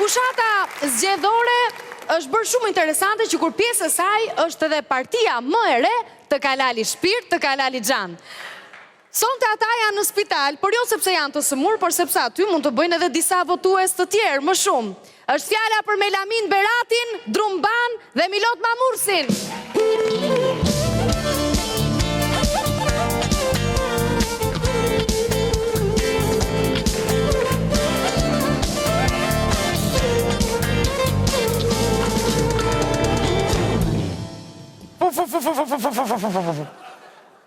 Fushata zgjedhore është bërë shumë interesante që kur pjesë e saj është edhe partia më e re të Kalali Shpirt, të Kalali Xhan. Sonte ata janë në spital, por jo sepse janë të sëmurë, por sepse aty mund të bëjnë edhe disa votues të tjerë, më shumë. Është fjala për Melamin Beratin, Drumban dhe Milot Mamursin.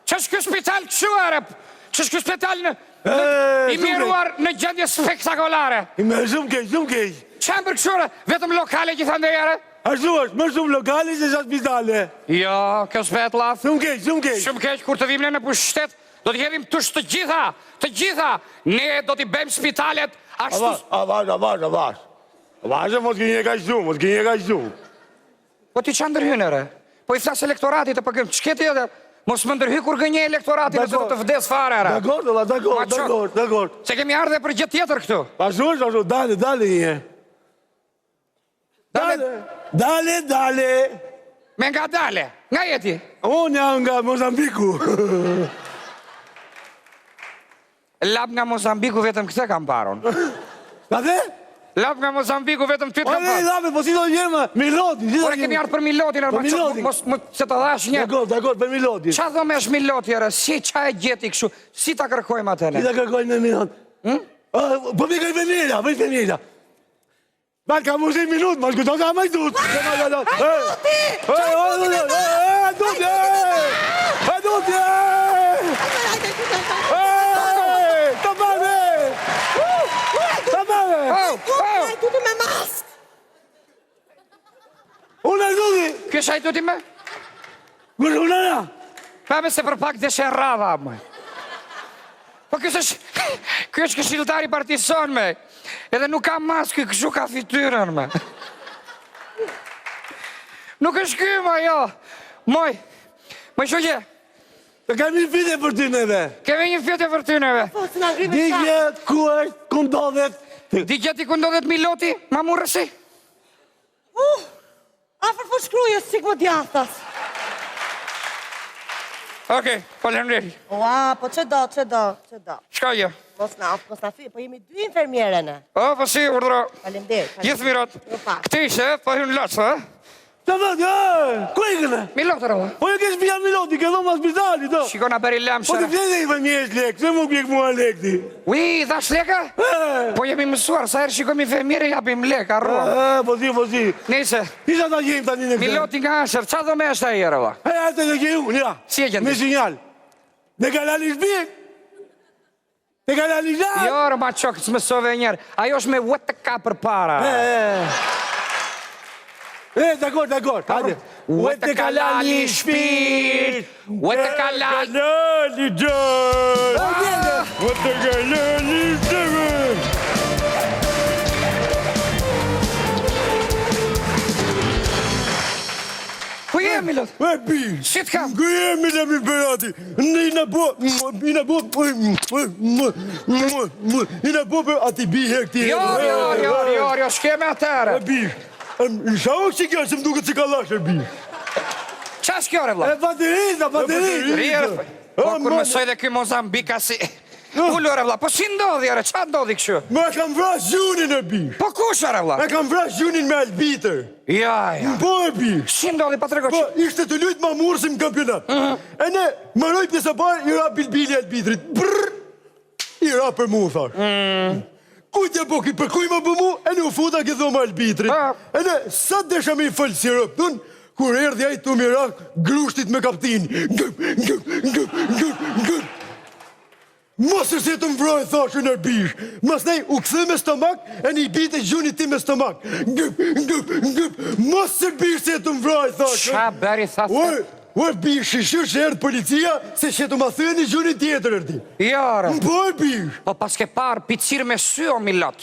Që është kjo spital këshuare? Që është kjo spital i miruar në gjendje spektakolare? Me shumë keq, shumë keq. Që më për këshuare? Vetëm lokale gjithandejare? Ashtu është, më shumë lokale se sa spitale. Jo, kjo s'bet laf. Shumë keq, shumë keq. Shumë keq, kur të vimne në pushtet, do t'i hedhim tush të gjitha. Ne do t'i bëjmë spitalet ashtu... Avash. Mos gënje ka shumë. Po ti që ndërhynere? Po i flasë elektoratit të përgëm, që këti edhe, mos më ndërhy kur gënje elektoratit nëse do të vdes fare, era. Dakor. Se kemi ardhe për gjithë tjetër këtu. Ashtu, dale një. Dale. Me nga dale, nga jeti? Unë jam nga Mozambiku. Lap nga Mozambiku vetëm këte kam paron. Ka dhe? Lap nga Mozambiku vetëm ty të kam paron. Lape, po si do njëma, Milotin. Por e kemi ardhë për Milotin, mos se të dhash një. Dakor, për Milotin. Qa dhome është Miloti, ere? Si qa e gjeti këshu? Si ta kërkojmë atene? Si ta kërkojmë me Milot? Po me kaj femilja. Ma ka mu 10 minut, ma shkuto ka majtut. Adutje! Tuti me mask! Unë e tuti! Kjo shaj tuti me? Unë e na! Pame se për pak dhe shenë rava, më. Po kjo është këshiltari partison, me. Edhe nuk ka maskë, këshu ka fityrën, me. Nuk është kjo, ma, jo. Moj shogje. Të kemi një fite për ty neve. Kemi një fite për ty neve. Dikje, ku është, ku ndodhet. Dikje ti ku ndodhet Miloti, ma murësi? Afer po shkrujës, si këmë djathas. Okej, falemnderi. Ua, po që do. Shka je? Mos na fi, po jemi 2 infermiere ne. O, po si, urdro. Falemderit. Gjithë mirot. Këti ishe, po hynë lasë, ha? Të vëtë, ku e këne? Milot, rëva. Po e kesh pja Miloti, ke dhoma spitali, do. Shikona beri lem, Po të shëra. fjede i vëmjesh lek, se mu pjek mua lek ti. Ui, dhash leka? Po jemi mësuar, sa herë shikojmë infermiere, japim lek, arruam. Po si. Nise, Isha ta gjem tani në këtë. Miloti nga asher, qa do me është e jere, va? Atë të gjem unë, ja. Si e gjendë? Me sinjal. Me Kalali Shpirt. Me Kalali Xhan. Jo, rëma qokë, të mësove njerë. Ajo është me WTK për para. Dakor, hajde. Uete Kalali Shpirt, Uete Kalali... Kalali Xhan. Uete Kalali Xhan. Ku je, Milot? E bi. Si të kam? Ku jemi në mi Berati? Ina bo për ati bi hekti. Jo, shkeme atërë. E bi. Isha o që kjo që më duke që kalash e bi. Qa është kjo, re, vla? E baterit. Rjerë, po kur mësoj dhe kjo Mozambika si... Ullu, re, vla, po si ndodhi, re, qa ndodhi këshu? Me kam vrash gjunin e bi. Po kush, re, vla? Me kam vrash gjunin me albiter. Ja. Po e bi. Si ndodhi, pa të rego Po, që... ishte të lujtë ma murësim kampionat. E ne, maroj pjesa parë, i ra bilbili albitrit. Brrr, i ra për mu, thash. Kujtja po ki për kuj ma për mu, e ne u futa ke dhoma albitrit. E ne, sa desha me i falë sirop, tun, kur erdi ajtë të mirak, grushtit me kaptin. Mosër se të mvroj, thashë në bish. Mas nej, u këthë me stomak, e një bite gjunit ti me stomak. Mosër bish se të mvroj, thashë. Qa beri thasë? O, bish, shishur që erdë policia, se që të ma thë një gjunit tjetër erdi. Jo, re. Po, bish. Po pas ke par picir me sy o Milot?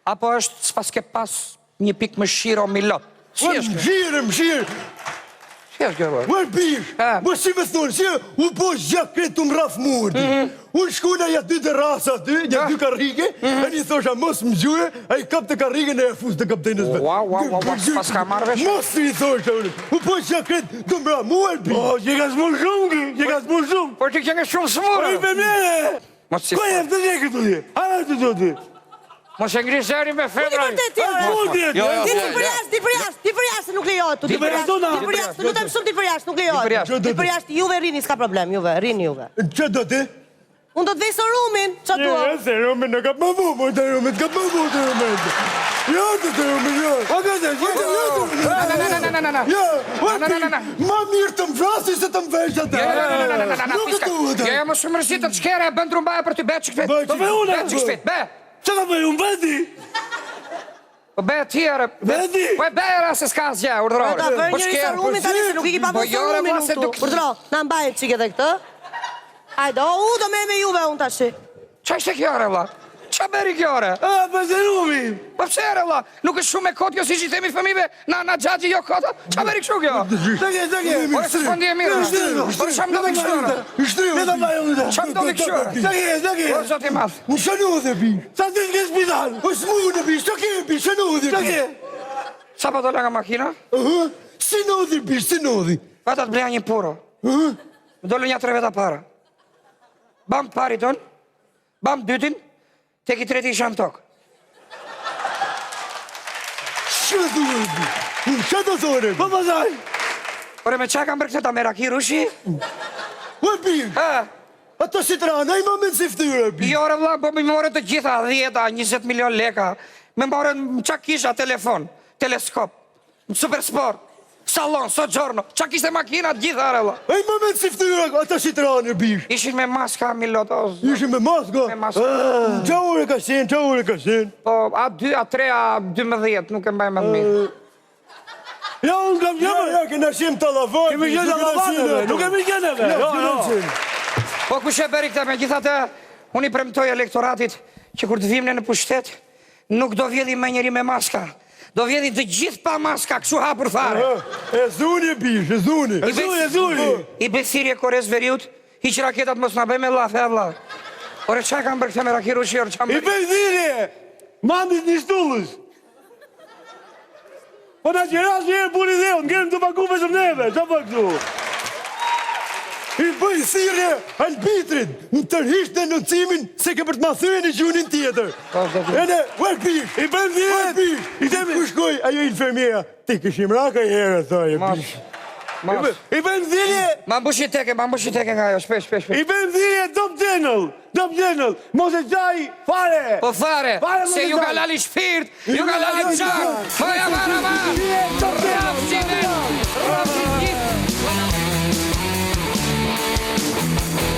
Apo është pas ke pas një pik më shiro Milot? Si është kjo? Më shirë. Ç'ka kjo? Ua bish, më si me thonë, si u po gjak kretë të më raf murdi. Unë shkuna ja 2 terrasa aty, ja 2 karrige, e një thosha mos më gjuje, a i kap të karrigën e fus të kaptenës vetë. Ua, pas ka marrë vesh. Mos i thosha unë, u po gjak kretë të më raf murdi. O, që ka s'mon shumë, që ka s'mon shumë. Por ti ke shumë smurë. Oj, femnere! Mos si. Ko e të një këtu ti? Hajde të të ti. Mos e ngri zëri me femra. Ti për jashtë nuk lejohet. Ti për jashtë, lutem shumë ti për jashtë nuk lejohet. Ti për jashtë, juve rini, s'ka problem, juve, rini juve. Që do ti? Unë do të vej së rumin, që tua? Se rumin në kap më vu, më të rumin, t'kap më vu të rumin. Jo të rumin, jo. O, këtë, Ja, ma mirë të më vrasi se të më vesh atë. Nuk e duhet. Ja, mos më rësit të çkere, bën trumbaja për ty, be çik shpejt. Be, Be çik shpejt, be. që ka bëj, unë veti? Po be tjerë. Veti? Po be era se s'ka asgjë, urdhërore. Ta bërë njëri së rumin, tani se nuk i ki pa Po për së jore, rumin ma, se unë duk- tu. Urdhëro, na mbajnë qike dhe këtë. Hajde, do me juve unë tashi. Qa ishte kjo re, vlla? Qa beri kjo re? A, për se rumi. Po pse re, vlla? Nuk është shumë e kot kjo si që i themi fëmive, na xhaxhi jo kota? Qa beri kështu kjo? Tëke. Ore se s'po ndje mirë. Ore qa më do dhe kështu re? Ne të mbaj unë të. Qa më do dhe kështu re? Tëke. O, zoti madh. Në shënu dhe bi. Sa të në spital. O s'mu në bi, shto ke bi, shënu dhe bi. Tëke. Sa po dola nga makina? Si në dhe bi, si në dhe. Vata të bleja një puro. Më dole një 3 veta para. Bam pari ton, bam dytin, tek i treti isha në tokë. Shë dhe bi. Shë të thore. Po pasaj. Ore me qa kam bërë këta me raki rushi? O bi. Ha? Ato si të rana, i moment si ftyre bi. Jo, re vlla, po mi more të gjitha 10-20 milion leka. Me more qa kisha telefon, teleskop, super sport, salon, sogjorno, qa kishte makinat gjitha, re vlla. I moment si ftyre, ato si të rana bi. Ishin me maska, milotos. Ishim me maska. Me maska. Qa ure ka shenë, qa ure ka shenë. Po, A2, A3, A12, nuk e mbaj më të mirë. Ja, unë kam Ja, gjëmë. ja, këna shemë të lavat. Kemi gjënë të lavatëve, nuk kemi gjeneve. Ja, Jo, këna jo. shemë. Po, kush e beri këta me gjithatë, unë i premtoj elektoratit që kur të vimne në pushtet, nuk do vjedhi me njëri me maska. Do vjedhi të gjithë pa maska, kështu hapur fare. E zuni bish, e zuni. E zuri. I besirje Kores Veriut, hiq raketat mos na bëj me llafe, vlla. Ore qa kam bërë këta me raki rushi, ore qa I më bërë? benzirje. Mandit një shtullës. Po na qeras njërë puni dhe, unë ngerëm të paku për neve. Qa për këtu? I bëj thirrje arbitrit në tërhisht denoncimin se ke për të ma thënë në gjunin tjetër. E ne, ue bish, I bëm ue dhjet. bish. I temi ku shkoj, ajo infermiera, ti këshim raka i herë, thoje Mas, bish. mas. I bëm dhirje. Ma mbushi teke nga jo, shpesh. I bëm dhirje Top Channel. Mos e qaj, fare. Po fare, Fare, se mos e ju ka qaj. lali shpirt, ju ka lali gjak, ma